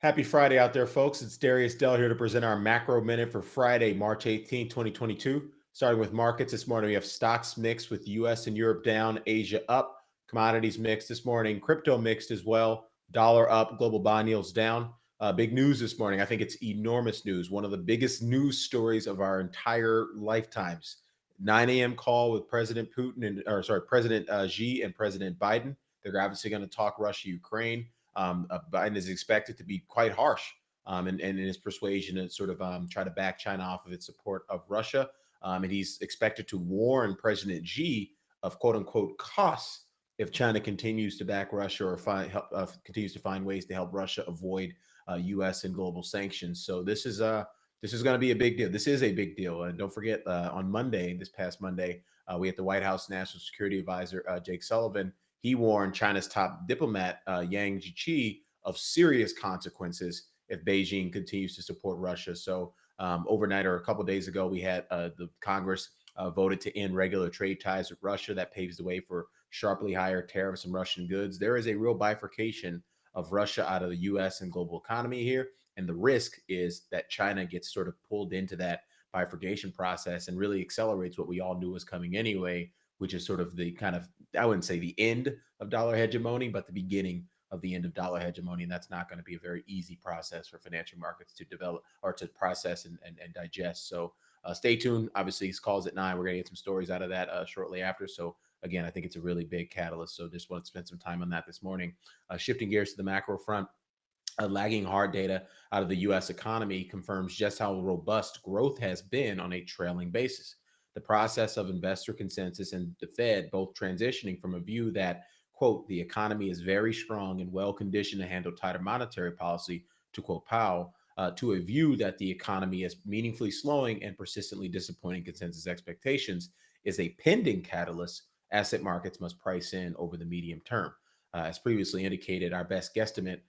Happy Friday out there, folks. It's Darius Dale here to present our macro minute for Friday, March 18, 2022. Starting with markets this morning, we have stocks mixed with US and Europe down, Asia up, commodities mixed this morning, crypto mixed as well, dollar up, global bond yields down. Big news this morning. I think it's enormous news. One of the biggest news stories of our entire lifetimes. 9 a.m. call with President Putin President Xi and President Biden. They're obviously going to talk Russia, Ukraine. Biden is expected to be quite harsh in his persuasion and sort of try to back China off of its support of Russia. And he's expected to warn President Xi of quote unquote costs if China continues to back Russia or continues to find ways to help Russia avoid U.S. and global sanctions. So this is going to be a big deal. This is a big deal. And don't forget, on Monday, this past Monday, we had the White House National Security Advisor, Jake Sullivan. He warned China's top diplomat, Yang Jiechi, of serious consequences if Beijing continues to support Russia. So overnight or a couple of days ago, we had the Congress voted to end regular trade ties with Russia. That paves the way for sharply higher tariffs on Russian goods. There is a real bifurcation of Russia out of the U.S. and global economy here. And the risk is that China gets sort of pulled into that bifurcation process and really accelerates what we all knew was coming anyway, which is sort of the kind of, I wouldn't say the end of dollar hegemony, but the beginning of the end of dollar hegemony. And that's not going to be a very easy process for financial markets to develop or to process and digest. So stay tuned. Obviously, it's calls at 9. We're going to get some stories out of that shortly after. So again, I think it's a really big catalyst. So just want to spend some time on that this morning. Shifting gears to the macro front. Lagging hard data out of the U.S. economy confirms just how robust growth has been on a trailing basis. The process of investor consensus and the Fed both transitioning from a view that, quote, the economy is very strong and well conditioned to handle tighter monetary policy, to quote Powell, to a view that the economy is meaningfully slowing and persistently disappointing consensus expectations is a pending catalyst asset markets must price in over the medium term. As previously indicated, our best guesstimate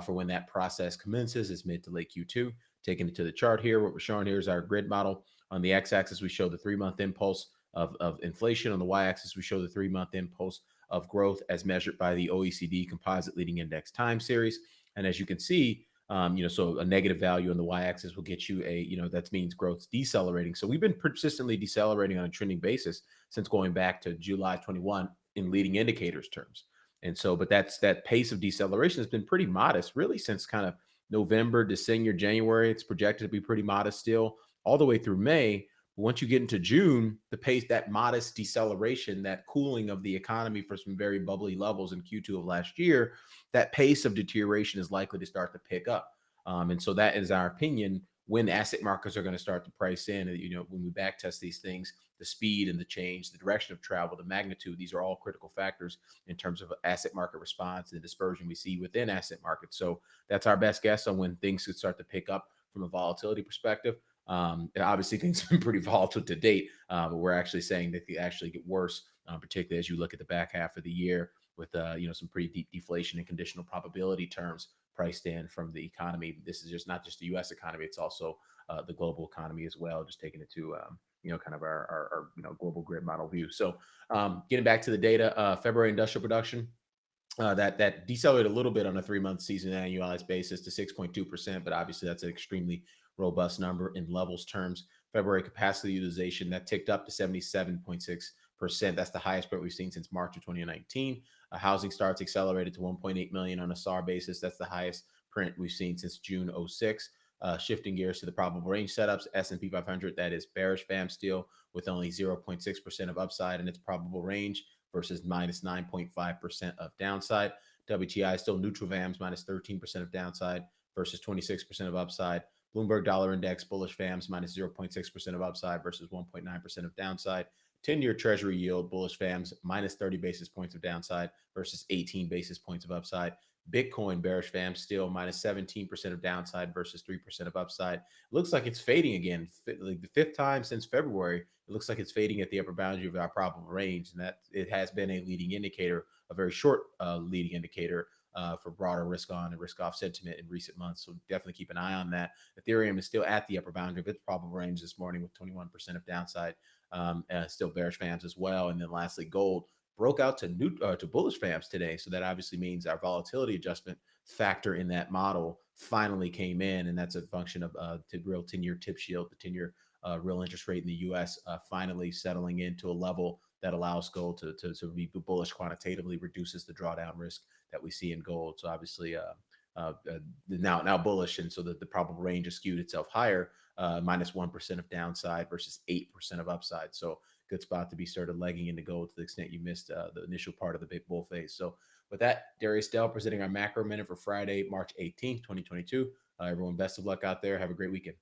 for when that process commences is mid to late Q2. Taking it to the chart here, what we're showing here is our grid model. On the x-axis, we show the 3-month impulse of inflation. On the y-axis, we show the 3-month impulse of growth as measured by the OECD Composite Leading Index Time Series. And as you can see, so a negative value on the y-axis will get you that means growth's decelerating. So we've been persistently decelerating on a trending basis since going back to July 21 in leading indicators terms. And so, but that pace of deceleration has been pretty modest, really, since kind of November, December, January. It's projected to be pretty modest still, all the way through May. But once you get into June, the pace, that modest deceleration, that cooling of the economy for some very bubbly levels in Q2 of last year, that pace of deterioration is likely to start to pick up. And so that is our opinion when asset markets are going to start to price in. When we back test these things, the speed and the change, the direction of travel, the magnitude, these are all critical factors in terms of asset market response and the dispersion we see within asset markets. So that's our best guess on when things could start to pick up from a volatility perspective. Obviously, things have been pretty volatile to date, but we're actually saying that they actually get worse, particularly as you look at the back half of the year with some pretty deep deflation and conditional probability terms priced in from the economy. This is just not just the U.S. economy; it's also the global economy as well. Just taking it to kind of our global grid model view. So getting back to the data, February industrial production, that decelerated a little bit on a 3-month season annualized basis to 6.2%, but obviously that's an extremely robust number in levels terms. February capacity utilization, that ticked up to 77.6%. That's the highest point we've seen since March of 2019. Housing starts accelerated to 1.8 million on a SAR basis. That's the highest print we've seen since June 06. Shifting gears to the probable range setups, S&P 500, that is bearish fam still with only 0.6% of upside in its probable range versus minus 9.5% of downside. WTI still neutral VAMs, minus 13% of downside versus 26% of upside. Bloomberg Dollar Index, bullish VAMs, minus 0.6% of upside versus 1.9% of downside. 10-year Treasury yield, bullish VAMs, minus 30 basis points of downside versus 18 basis points of upside. Bitcoin bearish VAMs still minus 17% of downside versus 3% of upside. It looks like it's fading again. Like the 5th time since February, it looks like it's fading at the upper boundary of our probable range. And that it has been a leading indicator, a very short leading indicator for broader risk on and risk off sentiment in recent months. So definitely keep an eye on that. Ethereum is still at the upper boundary of its probable range this morning with 21% of downside, still bearish VAMs as well. And then lastly, gold broke out to bullish VAMs today. So that obviously means our volatility adjustment factor in that model finally came in, and that's a function of the real 10-year tip shield, the 10-year real interest rate in the U.S. Finally settling into a level that allows gold to be bullish quantitatively, reduces the drawdown risk that we see in gold. So obviously, now bullish, and so the probable range has skewed itself higher, -1% of downside versus 8% of upside. So good spot to be started legging into gold to the extent you missed the initial part of the big bull phase. So with that, Darius Dale presenting our macro minute for Friday, March 18th, 2022. Everyone, best of luck out there. Have a great weekend.